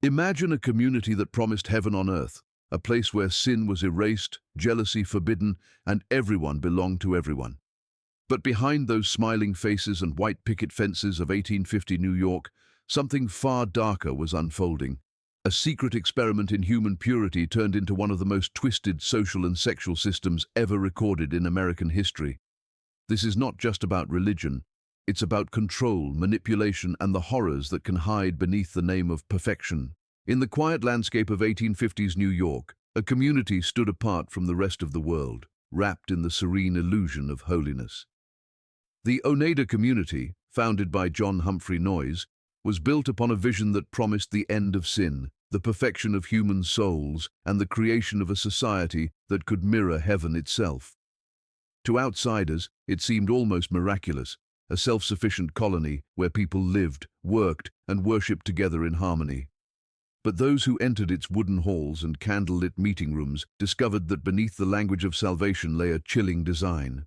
Imagine a community that promised heaven on earth, a place where sin was erased, jealousy forbidden, and everyone belonged to everyone. But behind those smiling faces and white picket fences of 1850 New York, something far darker was unfolding. A secret experiment in human purity turned into one of the most twisted social and sexual systems ever recorded in American history. This is not just about religion. It's about control, manipulation, and the horrors that can hide beneath the name of perfection. In the quiet landscape of 1850s New York, a community stood apart from the rest of the world, wrapped in the serene illusion of holiness. The Oneida Community, founded by John Humphrey Noyes, was built upon a vision that promised the end of sin, the perfection of human souls, and the creation of a society that could mirror heaven itself. To outsiders, it seemed almost miraculous, a self-sufficient colony where people lived, worked, and worshipped together in harmony. But those who entered its wooden halls and candle-lit meeting rooms discovered that beneath the language of salvation lay a chilling design.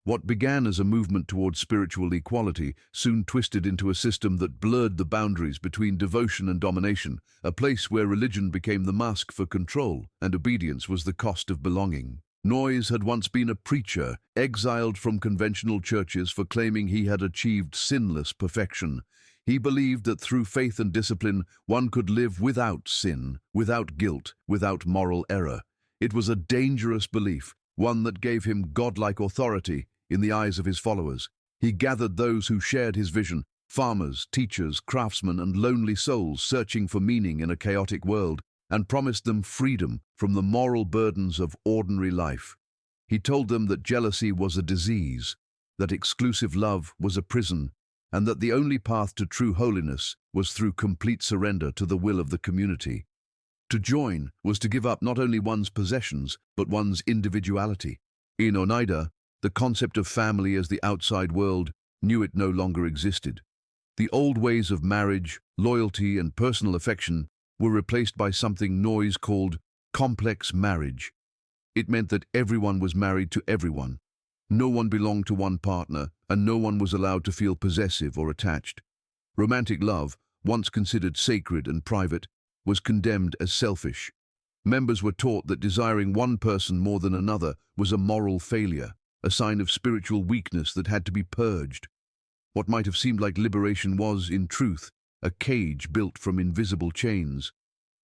What began as a movement towards spiritual equality soon twisted into a system that blurred the boundaries between devotion and domination, a place where religion became the mask for control and obedience was the cost of belonging. Noyes had once been a preacher, exiled from conventional churches for claiming he had achieved sinless perfection. He believed that through faith and discipline, one could live without sin, without guilt, without moral error. It was a dangerous belief, one that gave him godlike authority in the eyes of his followers. He gathered those who shared his vision, farmers, teachers, craftsmen, and lonely souls searching for meaning in a chaotic world, and promised them freedom from the moral burdens of ordinary life. He told them that jealousy was a disease, that exclusive love was a prison, and that the only path to true holiness was through complete surrender to the will of the community. To join was to give up not only one's possessions, but one's individuality. In Oneida, the concept of family as the outside world knew it no longer existed. The old ways of marriage, loyalty, and personal affection were replaced by something Noyes called complex marriage. It meant that everyone was married to everyone. No one belonged to one partner, and no one was allowed to feel possessive or attached. Romantic love, once considered sacred and private, was condemned as selfish. Members were taught that desiring one person more than another was a moral failure, a sign of spiritual weakness that had to be purged. What might have seemed like liberation was, in truth, a cage built from invisible chains.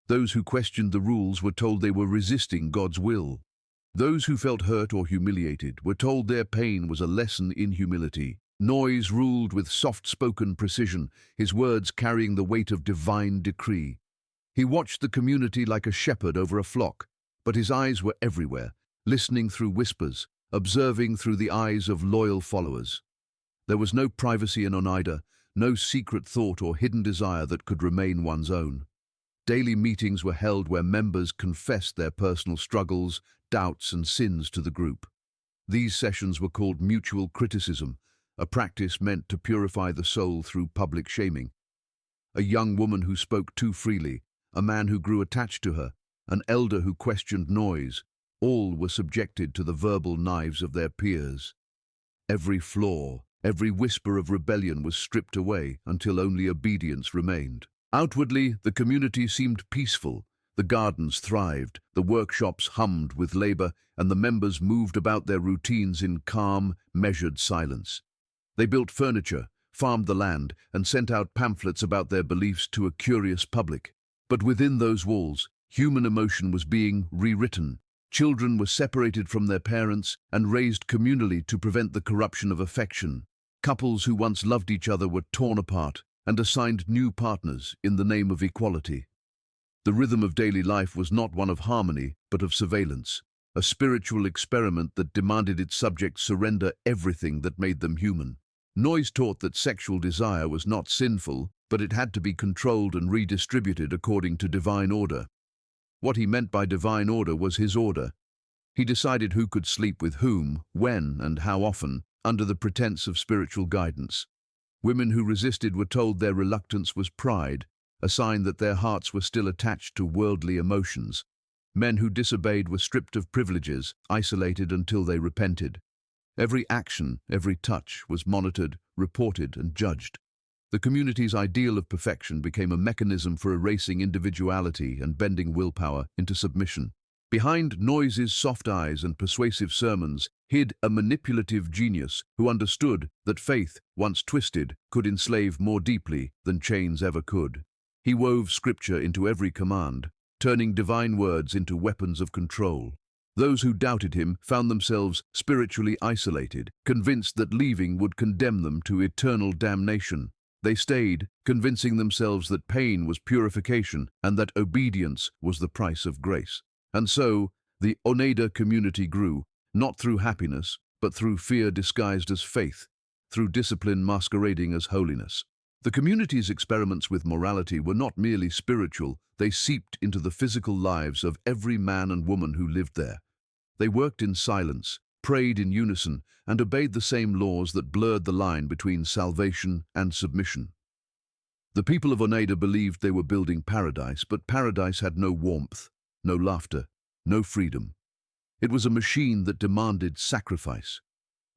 Those who questioned the rules were told they were resisting God's will. Those who felt hurt or humiliated were told their pain was a lesson in humility. Noyes ruled with soft-spoken precision, his words carrying the weight of divine decree. He watched the community like a shepherd over a flock, but his eyes were everywhere, listening through whispers, observing through the eyes of loyal followers. There was no privacy in Oneida, no secret thought or hidden desire that could remain one's own. Daily meetings were held where members confessed their personal struggles, doubts, and sins to the group. These sessions were called mutual criticism, a practice meant to purify the soul through public shaming. A young woman who spoke too freely, a man who grew attached to her, an elder who questioned Noyes, all were subjected to the verbal knives of their peers. Every flaw, every whisper of rebellion was stripped away until only obedience remained. Outwardly, the community seemed peaceful. The gardens thrived, the workshops hummed with labor, and the members moved about their routines in calm, measured silence. They built furniture, farmed the land, and sent out pamphlets about their beliefs to a curious public. But within those walls, human emotion was being rewritten. Children were separated from their parents and raised communally to prevent the corruption of affection. Couples who once loved each other were torn apart and assigned new partners in the name of equality. The rhythm of daily life was not one of harmony, but of surveillance, a spiritual experiment that demanded its subjects surrender everything that made them human. Noyes taught that sexual desire was not sinful, but it had to be controlled and redistributed according to divine order. What he meant by divine order was his order. He decided who could sleep with whom, when, and how often, under the pretense of spiritual guidance. Women who resisted were told their reluctance was pride, a sign that their hearts were still attached to worldly emotions. Men who disobeyed were stripped of privileges, isolated until they repented. Every action, every touch was monitored, reported, and judged. The community's ideal of perfection became a mechanism for erasing individuality and bending willpower into submission. Behind Noyes' soft eyes and persuasive sermons hid a manipulative genius who understood that faith, once twisted, could enslave more deeply than chains ever could. He wove scripture into every command, turning divine words into weapons of control. Those who doubted him found themselves spiritually isolated, convinced that leaving would condemn them to eternal damnation. They stayed, convincing themselves that pain was purification and that obedience was the price of grace. And so, the Oneida community grew, not through happiness, but through fear disguised as faith, through discipline masquerading as holiness. The community's experiments with morality were not merely spiritual, they seeped into the physical lives of every man and woman who lived there. They worked in silence, prayed in unison, and obeyed the same laws that blurred the line between salvation and submission. The people of Oneida believed they were building paradise, but paradise had no warmth, no laughter, no freedom. It was a machine that demanded sacrifice.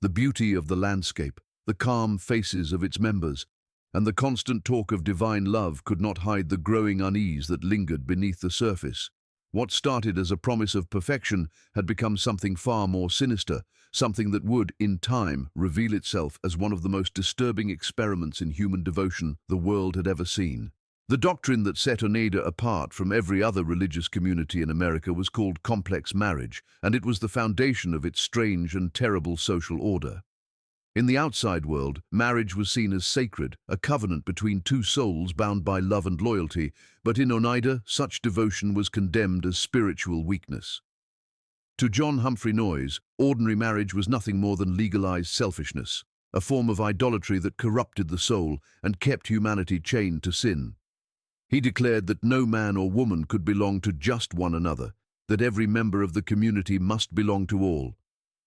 The beauty of the landscape, the calm faces of its members, and the constant talk of divine love could not hide the growing unease that lingered beneath the surface. What started as a promise of perfection had become something far more sinister, something that would, in time, reveal itself as one of the most disturbing experiments in human devotion the world had ever seen. The doctrine that set Oneida apart from every other religious community in America was called complex marriage, and it was the foundation of its strange and terrible social order. In the outside world, marriage was seen as sacred, a covenant between two souls bound by love and loyalty, but in Oneida, such devotion was condemned as spiritual weakness. To John Humphrey Noyes, ordinary marriage was nothing more than legalized selfishness, a form of idolatry that corrupted the soul and kept humanity chained to sin. He declared that no man or woman could belong to just one another, that every member of the community must belong to all.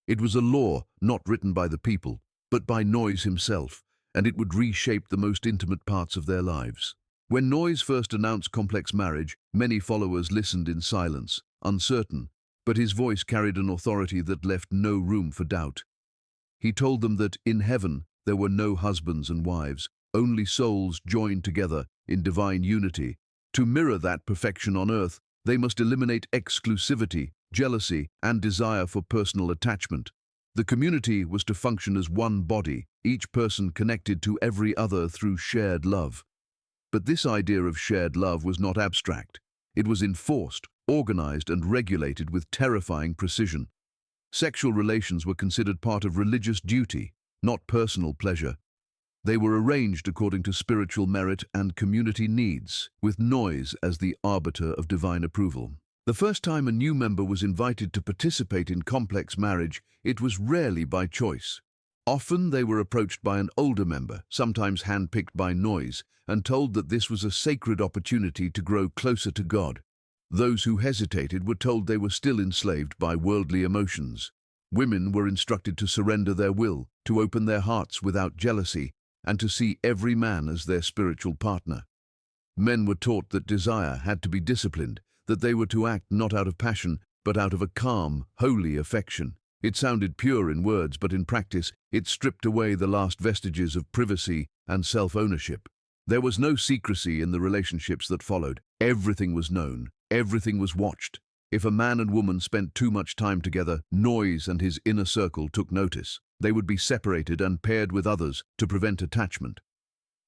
It was a law not written by the people, but by Noyes himself, and it would reshape the most intimate parts of their lives. When Noyes first announced complex marriage, many followers listened in silence, uncertain, but his voice carried an authority that left no room for doubt. He told them that in heaven there were no husbands and wives, only souls joined together in divine unity. To mirror that perfection on earth, they must eliminate exclusivity, jealousy, and desire for personal attachment. The community was to function as one body, each person connected to every other through shared love. But this idea of shared love was not abstract. It was enforced, organized, and regulated with terrifying precision. Sexual relations were considered part of religious duty, not personal pleasure. They were arranged according to spiritual merit and community needs, with Noyes as the arbiter of divine approval. The first time a new member was invited to participate in complex marriage, it was rarely by choice. Often they were approached by an older member, sometimes handpicked by Noyes, and told that this was a sacred opportunity to grow closer to God. Those who hesitated were told they were still enslaved by worldly emotions. Women were instructed to surrender their will, to open their hearts without jealousy, and to see every man as their spiritual partner. Men were taught that desire had to be disciplined, that they were to act not out of passion, but out of a calm, holy affection. It sounded pure in words, but in practice, it stripped away the last vestiges of privacy and self-ownership. There was no secrecy in the relationships that followed. Everything was known, everything was watched. If a man and woman spent too much time together, Noyes and his inner circle took notice. They would be separated and paired with others to prevent attachment.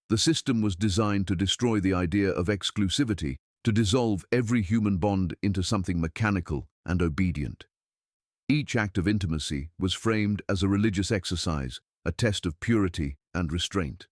The system was designed to destroy the idea of exclusivity, to dissolve every human bond into something mechanical and obedient. Each act of intimacy was framed as a religious exercise, a test of purity and restraint.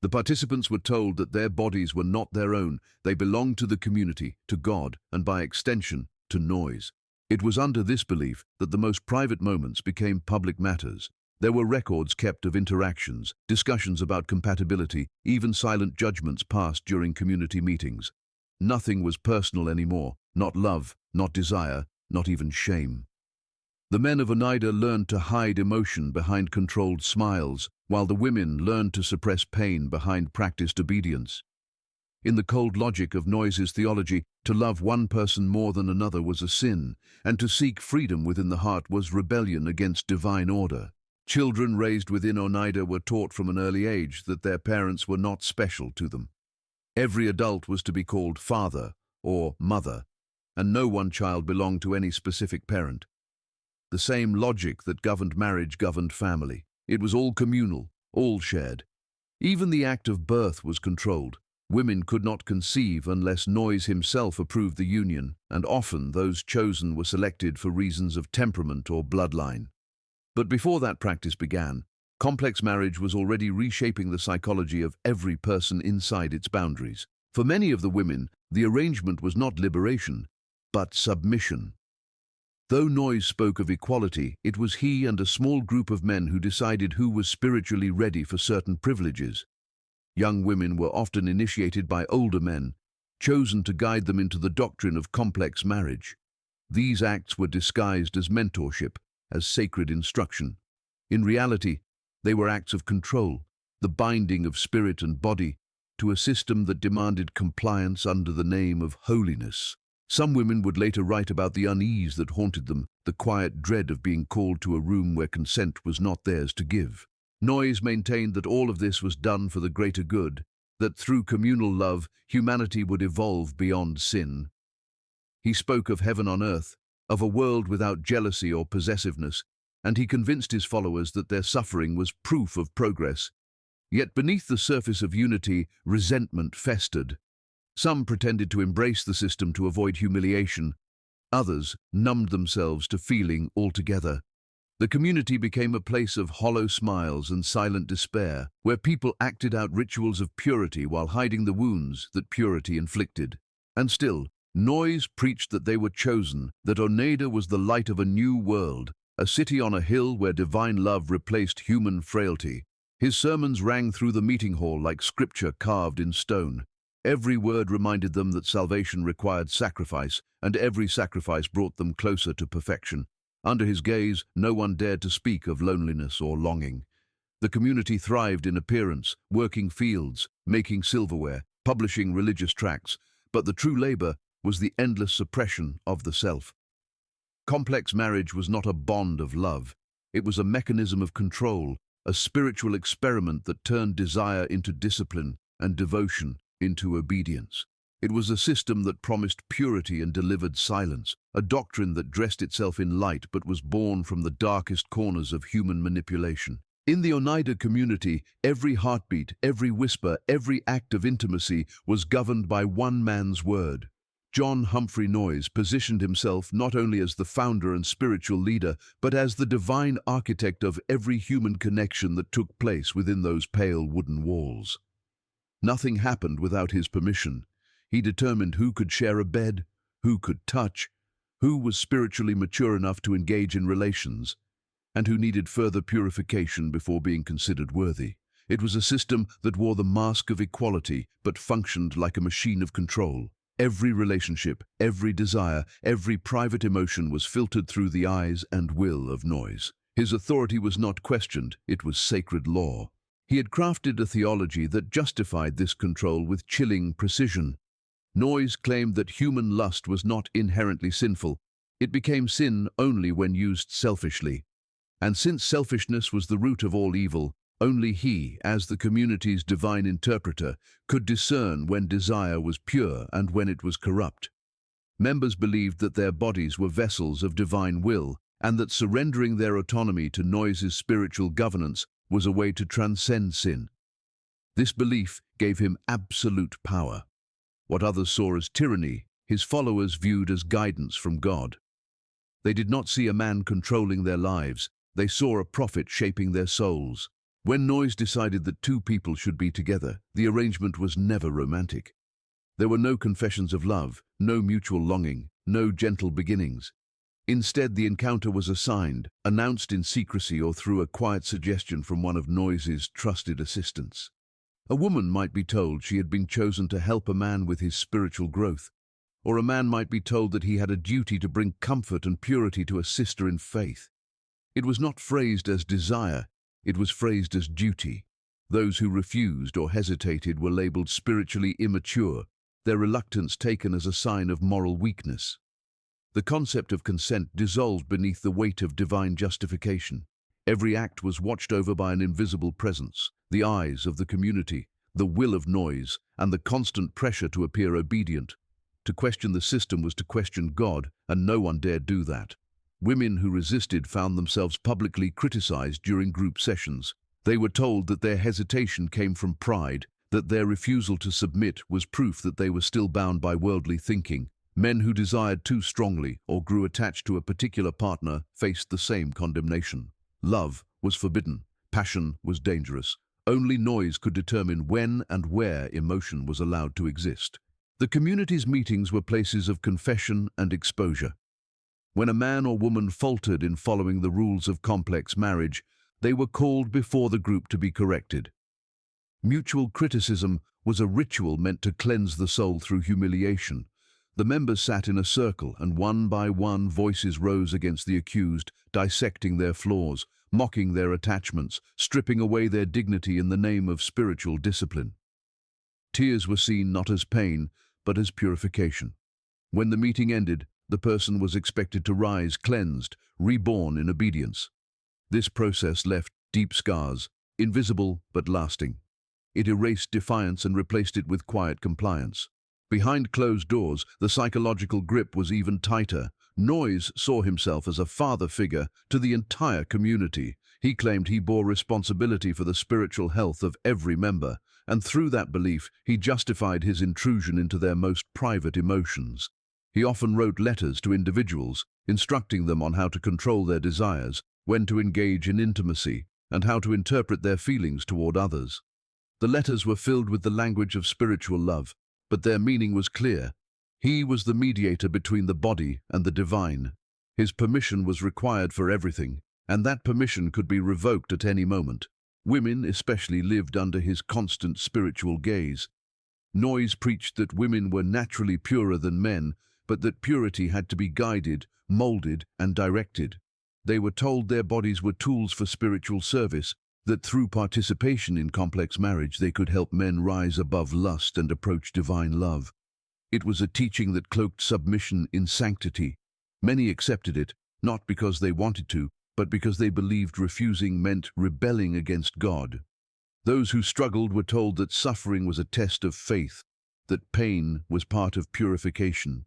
The participants were told that their bodies were not their own, they belonged to the community, to God, and by extension, to Noyes. It was under this belief that the most private moments became public matters. There were records kept of interactions, discussions about compatibility, even silent judgments passed during community meetings. Nothing was personal anymore, not love, not desire, not even shame. The men of Oneida learned to hide emotion behind controlled smiles, while the women learned to suppress pain behind practiced obedience. In the cold logic of Noyes' theology, to love one person more than another was a sin, and to seek freedom within the heart was rebellion against divine order. Children raised within Oneida were taught from an early age that their parents were not special to them. Every adult was to be called father or mother, and no one child belonged to any specific parent. The same logic that governed marriage governed family. It was all communal, all shared. Even the act of birth was controlled. Women could not conceive unless Noyes himself approved the union, and often those chosen were selected for reasons of temperament or bloodline. But before that practice began, complex marriage was already reshaping the psychology of every person inside its boundaries. For many of the women, the arrangement was not liberation, but submission. Though Noyes spoke of equality, it was he and a small group of men who decided who was spiritually ready for certain privileges. Young women were often initiated by older men, chosen to guide them into the doctrine of complex marriage. These acts were disguised as mentorship, as sacred instruction. In reality, they were acts of control, the binding of spirit and body to a system that demanded compliance under the name of holiness. Some women would later write about the unease that haunted them, the quiet dread of being called to a room where consent was not theirs to give. Noyes maintained that all of this was done for the greater good, that through communal love, humanity would evolve beyond sin. He spoke of heaven on earth, of a world without jealousy or possessiveness, and he convinced his followers that their suffering was proof of progress. Yet beneath the surface of unity, resentment festered. Some pretended to embrace the system to avoid humiliation. Others numbed themselves to feeling altogether. The community became a place of hollow smiles and silent despair, where people acted out rituals of purity while hiding the wounds that purity inflicted. And still, Noyes preached that they were chosen, that Oneida was the light of a new world, a city on a hill where divine love replaced human frailty. His sermons rang through the meeting hall like scripture carved in stone. Every word reminded them that salvation required sacrifice, and every sacrifice brought them closer to perfection. Under his gaze, no one dared to speak of loneliness or longing. The community thrived in appearance, working fields, making silverware, publishing religious tracts, but the true labor was the endless suppression of the self. Complex marriage was not a bond of love. It was a mechanism of control, a spiritual experiment that turned desire into discipline and devotion into obedience. It was a system that promised purity and delivered silence, a doctrine that dressed itself in light but was born from the darkest corners of human manipulation. In the Oneida community, every heartbeat, every whisper, every act of intimacy was governed by one man's word. John Humphrey Noyes positioned himself not only as the founder and spiritual leader, but as the divine architect of every human connection that took place within those pale wooden walls. Nothing happened without his permission. He determined who could share a bed, who could touch, who was spiritually mature enough to engage in relations, and who needed further purification before being considered worthy. It was a system that wore the mask of equality, but functioned like a machine of control. Every relationship, every desire, every private emotion was filtered through the eyes and will of Noyes. His authority was not questioned, it was sacred law. He had crafted a theology that justified this control with chilling precision. Noyes claimed that human lust was not inherently sinful. It became sin only when used selfishly. And since selfishness was the root of all evil, only he, as the community's divine interpreter, could discern when desire was pure and when it was corrupt. Members believed that their bodies were vessels of divine will, and that surrendering their autonomy to Noyes' spiritual governance was a way to transcend sin. This belief gave him absolute power. What others saw as tyranny, his followers viewed as guidance from God. They did not see a man controlling their lives, they saw a prophet shaping their souls. When Noyes decided that two people should be together, the arrangement was never romantic. There were no confessions of love, no mutual longing, no gentle beginnings. Instead, the encounter was assigned, announced in secrecy or through a quiet suggestion from one of Noyes' trusted assistants. A woman might be told she had been chosen to help a man with his spiritual growth, or a man might be told that he had a duty to bring comfort and purity to a sister in faith. It was not phrased as desire, it was phrased as duty. Those who refused or hesitated were labeled spiritually immature, their reluctance taken as a sign of moral weakness. The concept of consent dissolved beneath the weight of divine justification. Every act was watched over by an invisible presence, the eyes of the community, the will of noise, and the constant pressure to appear obedient. To question the system was to question God, and no one dared do that. Women who resisted found themselves publicly criticized during group sessions. They were told that their hesitation came from pride, that their refusal to submit was proof that they were still bound by worldly thinking. Men who desired too strongly or grew attached to a particular partner faced the same condemnation. Love was forbidden. Passion was dangerous. Only noise could determine when and where emotion was allowed to exist. The community's meetings were places of confession and exposure. When a man or woman faltered in following the rules of complex marriage, they were called before the group to be corrected. Mutual criticism was a ritual meant to cleanse the soul through humiliation. The members sat in a circle, and one by one voices rose against the accused, dissecting their flaws, mocking their attachments, stripping away their dignity in the name of spiritual discipline. Tears were seen not as pain, but as purification. When the meeting ended, the person was expected to rise cleansed, reborn in obedience. This process left deep scars, invisible but lasting. It erased defiance and replaced it with quiet compliance. Behind closed doors, the psychological grip was even tighter. Noise saw himself as a father figure to the entire community. He claimed he bore responsibility for the spiritual health of every member, and through that belief, he justified his intrusion into their most private emotions. He often wrote letters to individuals, instructing them on how to control their desires, when to engage in intimacy, and how to interpret their feelings toward others. The letters were filled with the language of spiritual love, but their meaning was clear. He was the mediator between the body and the divine. His permission was required for everything, and that permission could be revoked at any moment. Women especially lived under his constant spiritual gaze. Noise preached that women were naturally purer than men, but that purity had to be guided, molded, and directed. They were told their bodies were tools for spiritual service, that through participation in complex marriage they could help men rise above lust and approach divine love. It was a teaching that cloaked submission in sanctity. Many accepted it, not because they wanted to, but because they believed refusing meant rebelling against God. Those who struggled were told that suffering was a test of faith, that pain was part of purification.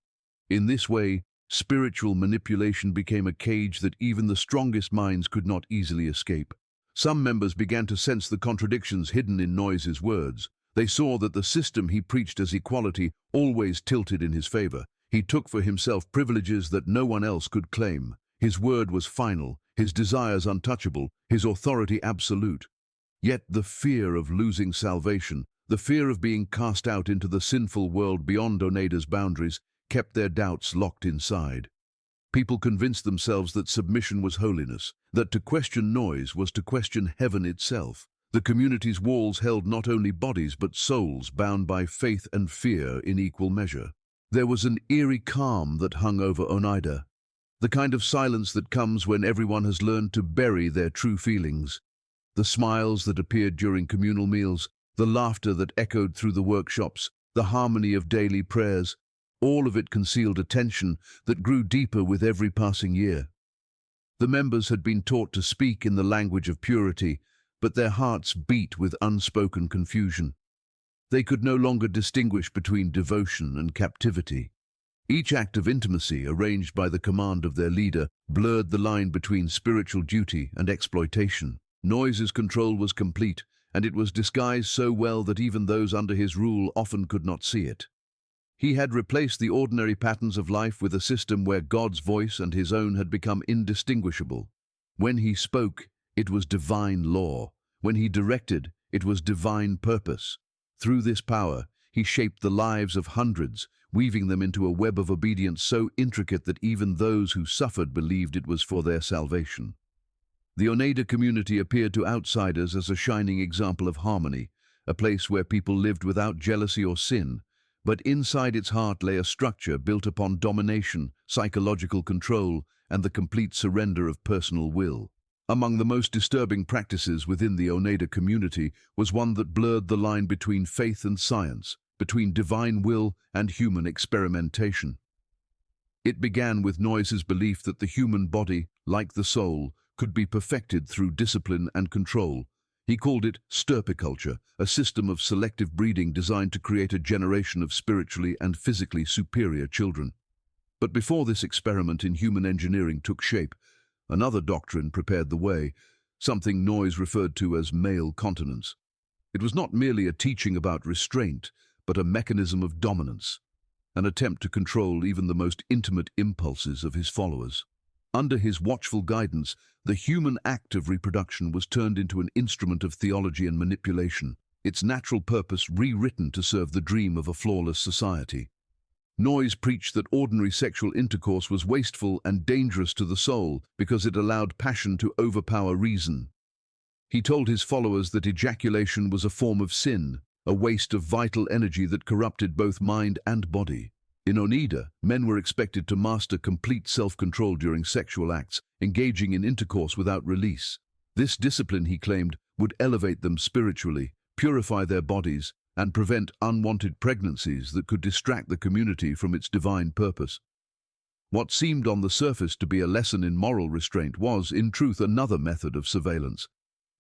In this way, spiritual manipulation became a cage that even the strongest minds could not easily escape. Some members began to sense the contradictions hidden in Noise's words. They saw that the system he preached as equality always tilted in his favor. He took for himself privileges that no one else could claim. His word was final, his desires untouchable, his authority absolute. Yet the fear of losing salvation, the fear of being cast out into the sinful world beyond Oneida's boundaries, kept their doubts locked inside. People convinced themselves that submission was holiness, that to question Noise was to question heaven itself. The community's walls held not only bodies but souls bound by faith and fear in equal measure. There was an eerie calm that hung over Oneida, the kind of silence that comes when everyone has learned to bury their true feelings. The smiles that appeared during communal meals, the laughter that echoed through the workshops, the harmony of daily prayers, all of it concealed a tension that grew deeper with every passing year. The members had been taught to speak in the language of purity, but their hearts beat with unspoken confusion. They could no longer distinguish between devotion and captivity. Each act of intimacy, arranged by the command of their leader, blurred the line between spiritual duty and exploitation. Noise's control was complete, and it was disguised so well that even those under his rule often could not see it. He had replaced the ordinary patterns of life with a system where God's voice and his own had become indistinguishable. When he spoke, it was divine law. When he directed, it was divine purpose. Through this power, he shaped the lives of hundreds, weaving them into a web of obedience so intricate that even those who suffered believed it was for their salvation. The Oneida community appeared to outsiders as a shining example of harmony, a place where people lived without jealousy or sin, but inside its heart lay a structure built upon domination, psychological control, and the complete surrender of personal will. Among the most disturbing practices within the Oneida community was one that blurred the line between faith and science, between divine will and human experimentation. It began with Noise's belief that the human body, like the soul, could be perfected through discipline and control. He called it stirpiculture, a system of selective breeding designed to create a generation of spiritually and physically superior children. But before this experiment in human engineering took shape, another doctrine prepared the way, something Noyes referred to as male continence. It was not merely a teaching about restraint, but a mechanism of dominance, an attempt to control even the most intimate impulses of his followers. Under his watchful guidance, the human act of reproduction was turned into an instrument of theology and manipulation, its natural purpose rewritten to serve the dream of a flawless society. Noyes preached that ordinary sexual intercourse was wasteful and dangerous to the soul because it allowed passion to overpower reason. He told his followers that ejaculation was a form of sin, a waste of vital energy that corrupted both mind and body. In Oneida, men were expected to master complete self-control during sexual acts, engaging in intercourse without release. This discipline, he claimed, would elevate them spiritually, purify their bodies, and prevent unwanted pregnancies that could distract the community from its divine purpose. What seemed on the surface to be a lesson in moral restraint was, in truth, another method of surveillance.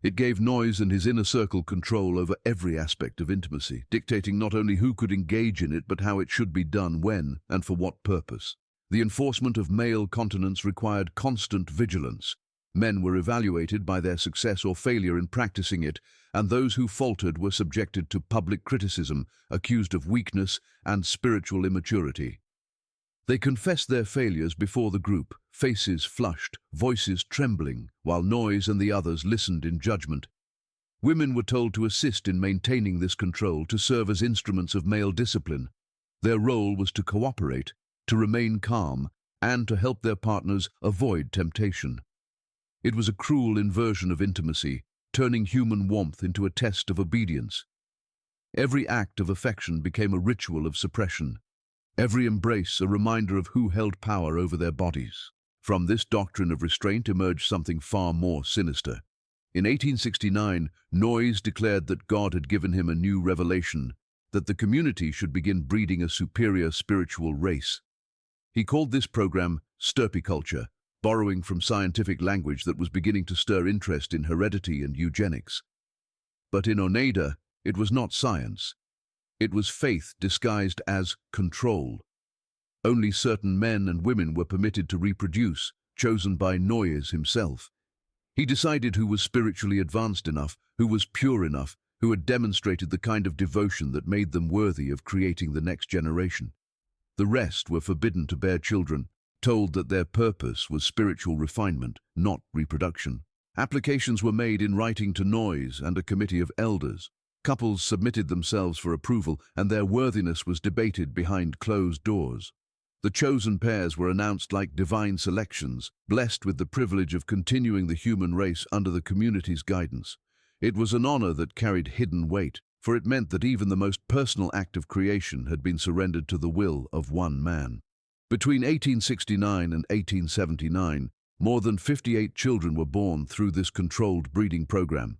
It gave Noyes and his inner circle control over every aspect of intimacy, dictating not only who could engage in it, but how it should be done, when, and for what purpose. The enforcement of male continence required constant vigilance. Men were evaluated by their success or failure in practicing it, and those who faltered were subjected to public criticism, accused of weakness and spiritual immaturity. They confessed their failures before the group, faces flushed, voices trembling, while Noyes and the others listened in judgment. Women were told to assist in maintaining this control, to serve as instruments of male discipline. Their role was to cooperate, to remain calm, and to help their partners avoid temptation. It was a cruel inversion of intimacy, turning human warmth into a test of obedience. Every act of affection became a ritual of suppression. Every embrace a reminder of who held power over their bodies. From this doctrine of restraint emerged something far more sinister. In 1869, Noyes declared that God had given him a new revelation, that the community should begin breeding a superior spiritual race. He called this program stirpiculture, borrowing from scientific language that was beginning to stir interest in heredity and eugenics. But in Oneida, it was not science. It was faith disguised as control. Only certain men and women were permitted to reproduce, chosen by Noyes himself. He decided who was spiritually advanced enough, who was pure enough, who had demonstrated the kind of devotion that made them worthy of creating the next generation. The rest were forbidden to bear children, told that their purpose was spiritual refinement, not reproduction. Applications were made in writing to Noyes and a committee of elders. Couples submitted themselves for approval, and their worthiness was debated behind closed doors. The chosen pairs were announced like divine selections, blessed with the privilege of continuing the human race under the community's guidance. It was an honor that carried hidden weight, for it meant that even the most personal act of creation had been surrendered to the will of one man. Between 1869 and 1879, more than 58 children were born through this controlled breeding program.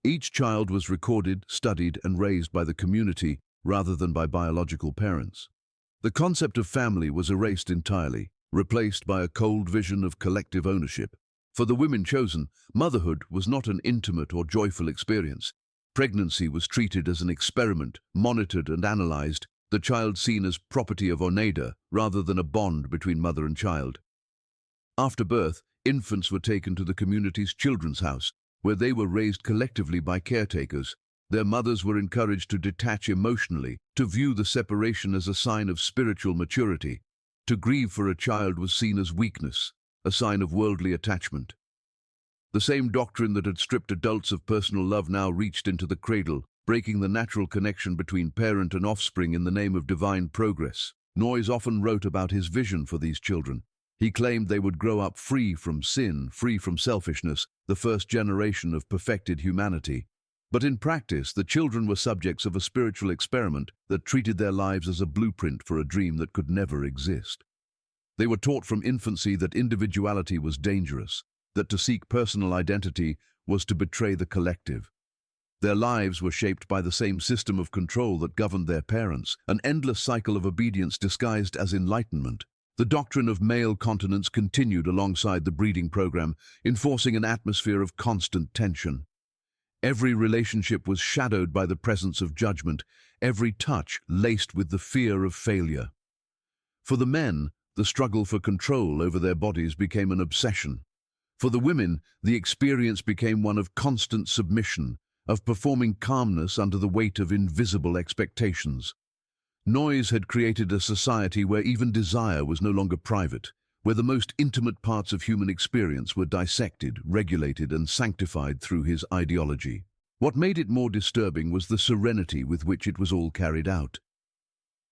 Each child was recorded, studied, and raised by the community rather than by biological parents. The concept of family was erased entirely, replaced by a cold vision of collective ownership. For the women chosen, motherhood was not an intimate or joyful experience. Pregnancy was treated as an experiment, monitored and analyzed, the child seen as property of Oneida rather than a bond between mother and child. After birth, infants were taken to the community's children's house, where they were raised collectively by caretakers. Their mothers were encouraged to detach emotionally, to view the separation as a sign of spiritual maturity. To grieve for a child was seen as weakness, a sign of worldly attachment. The same doctrine that had stripped adults of personal love now reached into the cradle, breaking the natural connection between parent and offspring in the name of divine progress. Noyes often wrote about his vision for these children. He claimed they would grow up free from sin, free from selfishness, the first generation of perfected humanity. But in practice, the children were subjects of a spiritual experiment that treated their lives as a blueprint for a dream that could never exist. They were taught from infancy that individuality was dangerous, that to seek personal identity was to betray the collective. Their lives were shaped by the same system of control that governed their parents, an endless cycle of obedience disguised as enlightenment. The doctrine of male continence continued alongside the breeding program, enforcing an atmosphere of constant tension. Every relationship was shadowed by the presence of judgment, every touch laced with the fear of failure. For the men, the struggle for control over their bodies became an obsession. For the women, the experience became one of constant submission, of performing calmness under the weight of invisible expectations. Noise had created a society where even desire was no longer private, where the most intimate parts of human experience were dissected, regulated, and sanctified through his ideology. What made it more disturbing was the serenity with which it was all carried out.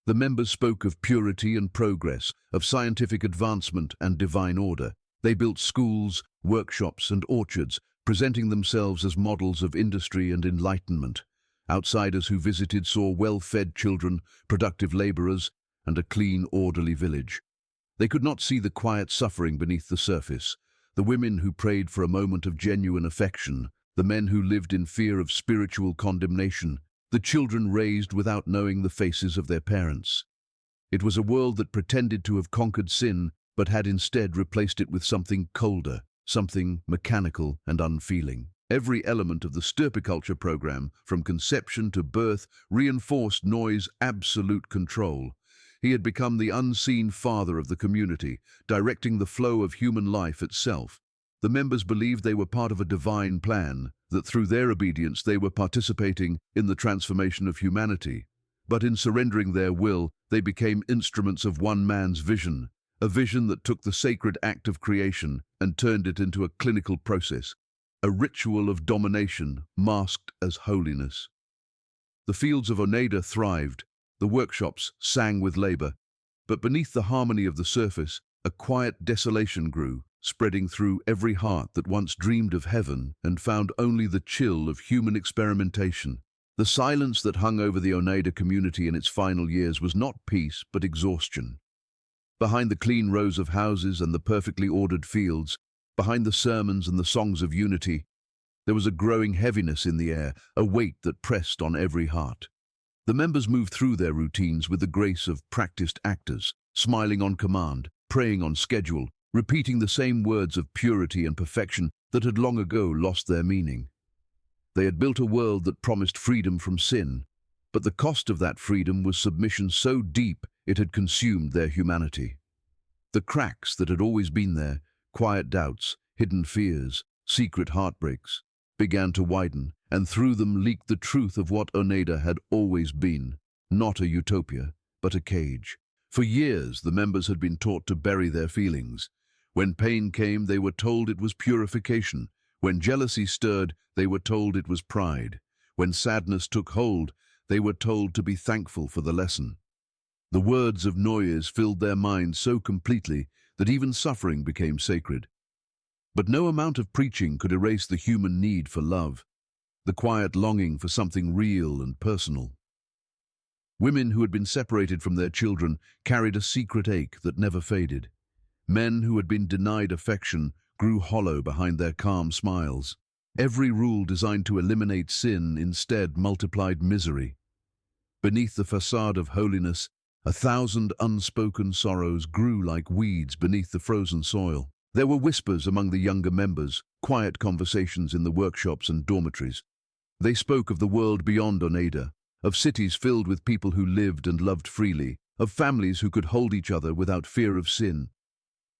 The members spoke of purity and progress, of scientific advancement and divine order. They built schools, workshops, and orchards, presenting themselves as models of industry and enlightenment. Outsiders who visited saw well-fed children, productive laborers, and a clean, orderly village. They could not see the quiet suffering beneath the surface, the women who prayed for a moment of genuine affection, the men who lived in fear of spiritual condemnation, the children raised without knowing the faces of their parents. It was a world that pretended to have conquered sin, but had instead replaced it with something colder, something mechanical and unfeeling. Every element of the stirpiculture program, from conception to birth, reinforced Noy's absolute control. He had become the unseen father of the community, directing the flow of human life itself. The members believed they were part of a divine plan, that through their obedience they were participating in the transformation of humanity. But in surrendering their will, they became instruments of one man's vision, a vision that took the sacred act of creation and turned it into a clinical process, a ritual of domination masked as holiness. The fields of Oneida thrived, the workshops sang with labor, but beneath the harmony of the surface, a quiet desolation grew, spreading through every heart that once dreamed of heaven and found only the chill of human experimentation. The silence that hung over the Oneida community in its final years was not peace, but exhaustion. Behind the clean rows of houses and the perfectly ordered fields, behind the sermons and the songs of unity, there was a growing heaviness in the air, a weight that pressed on every heart. The members moved through their routines with the grace of practiced actors, smiling on command, praying on schedule, repeating the same words of purity and perfection that had long ago lost their meaning. They had built a world that promised freedom from sin, but the cost of that freedom was submission so deep it had consumed their humanity. The cracks that had always been there, quiet doubts, hidden fears, secret heartbreaks, began to widen, and through them leaked the truth of what Oneida had always been, not a utopia, but a cage. For years, the members had been taught to bury their feelings. When pain came, they were told it was purification. When jealousy stirred, they were told it was pride. When sadness took hold, they were told to be thankful for the lesson. The words of Noyes filled their minds so completely that even suffering became sacred. But no amount of preaching could erase the human need for love, the quiet longing for something real and personal. Women who had been separated from their children carried a secret ache that never faded. Men who had been denied affection grew hollow behind their calm smiles. Every rule designed to eliminate sin instead multiplied misery. Beneath the façade of holiness, 1,000 unspoken sorrows grew like weeds beneath the frozen soil. There were whispers among the younger members, quiet conversations in the workshops and dormitories. They spoke of the world beyond Oneida, of cities filled with people who lived and loved freely, of families who could hold each other without fear of sin.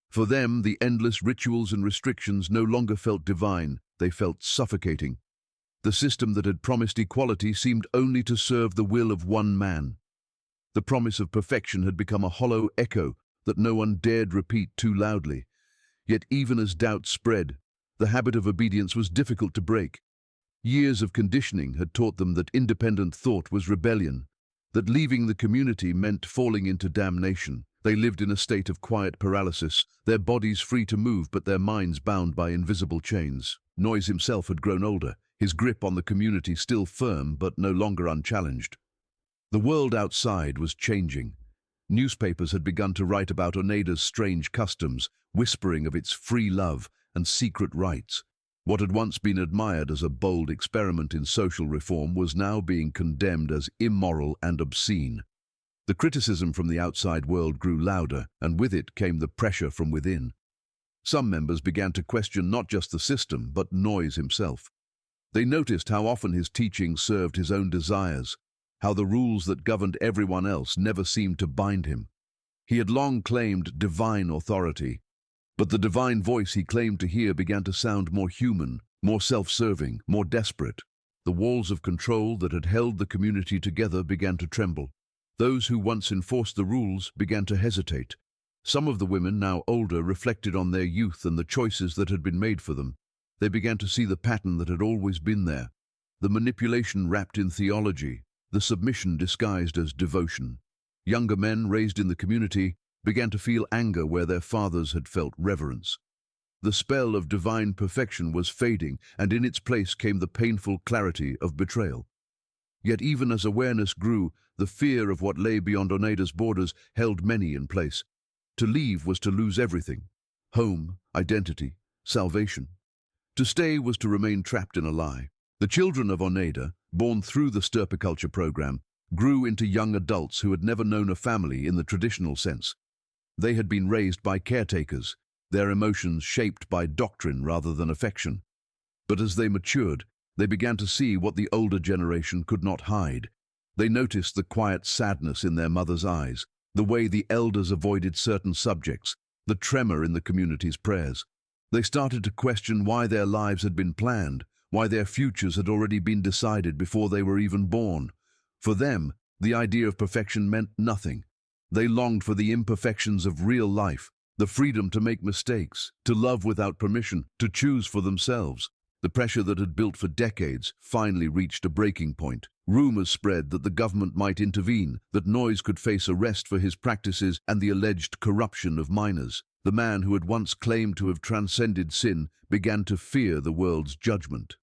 For them, the endless rituals and restrictions no longer felt divine, they felt suffocating. The system that had promised equality seemed only to serve the will of one man. The promise of perfection had become a hollow echo that no one dared repeat too loudly. Yet even as doubt spread, the habit of obedience was difficult to break. Years of conditioning had taught them that independent thought was rebellion, that leaving the community meant falling into damnation. They lived in a state of quiet paralysis, their bodies free to move but their minds bound by invisible chains. Noyes himself had grown older, his grip on the community still firm but no longer unchallenged. The world outside was changing. Newspapers had begun to write about Oneida's strange customs, whispering of its free love and secret rites. What had once been admired as a bold experiment in social reform was now being condemned as immoral and obscene. The criticism from the outside world grew louder, and with it came the pressure from within. Some members began to question not just the system, but Noyes himself. They noticed how often his teaching served his own desires, how the rules that governed everyone else never seemed to bind him. He had long claimed divine authority, but the divine voice he claimed to hear began to sound more human, more self-serving, more desperate. The walls of control that had held the community together began to tremble. Those who once enforced the rules began to hesitate. Some of the women, now older, reflected on their youth and the choices that had been made for them. They began to see the pattern that had always been there, the manipulation wrapped in theology, the submission disguised as devotion. Younger men raised in the community began to feel anger where their fathers had felt reverence. The spell of divine perfection was fading, and in its place came the painful clarity of betrayal. Yet even as awareness grew, the fear of what lay beyond Oneida's borders held many in place. To leave was to lose everything: home, identity, salvation. To stay was to remain trapped in a lie. The children of Oneida, born through the stirpiculture program, grew into young adults who had never known a family in the traditional sense. They had been raised by caretakers, their emotions shaped by doctrine rather than affection. But as they matured, they began to see what the older generation could not hide. They noticed the quiet sadness in their mothers' eyes, the way the elders avoided certain subjects, the tremor in the community's prayers. They started to question why their lives had been planned, why their futures had already been decided before they were even born. For them, the idea of perfection meant nothing. They longed for the imperfections of real life, the freedom to make mistakes, to love without permission, to choose for themselves. The pressure that had built for decades finally reached a breaking point. Rumors spread that the government might intervene, that Noyes could face arrest for his practices and the alleged corruption of minors. The man who had once claimed to have transcended sin began to fear the world's judgment.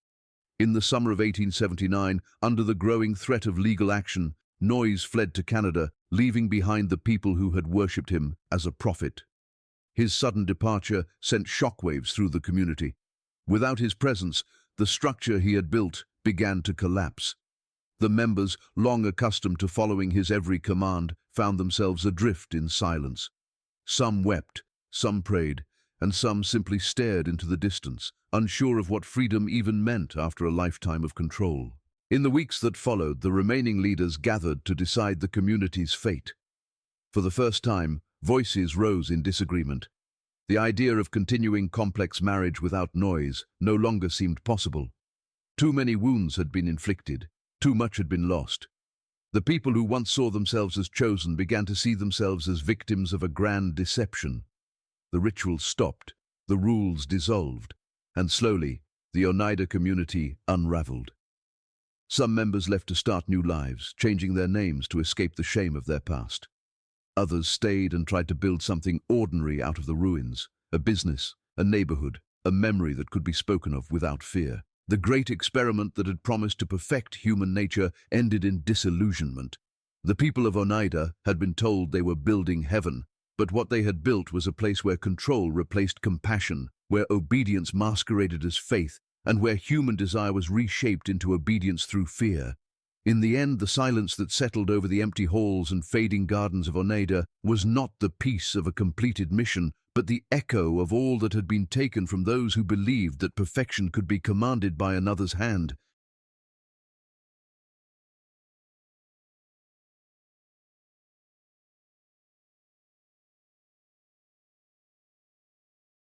In the summer of 1879, under the growing threat of legal action, Noyes fled to Canada, leaving behind the people who had worshipped him as a prophet. His sudden departure sent shockwaves through the community. Without his presence, the structure he had built began to collapse. The members, long accustomed to following his every command, found themselves adrift in silence. Some wept, some prayed, and some simply stared into the distance, unsure of what freedom even meant after a lifetime of control. In the weeks that followed, the remaining leaders gathered to decide the community's fate. For the first time, voices rose in disagreement. The idea of continuing complex marriage without Noyes no longer seemed possible. Too many wounds had been inflicted, too much had been lost. The people who once saw themselves as chosen began to see themselves as victims of a grand deception. The rituals stopped, the rules dissolved, and slowly, the Oneida community unraveled. Some members left to start new lives, changing their names to escape the shame of their past. Others stayed and tried to build something ordinary out of the ruins, a business, a neighborhood, a memory that could be spoken of without fear. The great experiment that had promised to perfect human nature ended in disillusionment. The people of Oneida had been told they were building heaven, but what they had built was a place where control replaced compassion, where obedience masqueraded as faith, and where human desire was reshaped into obedience through fear. In the end, the silence that settled over the empty halls and fading gardens of Oneida was not the peace of a completed mission, but the echo of all that had been taken from those who believed that perfection could be commanded by another's hand.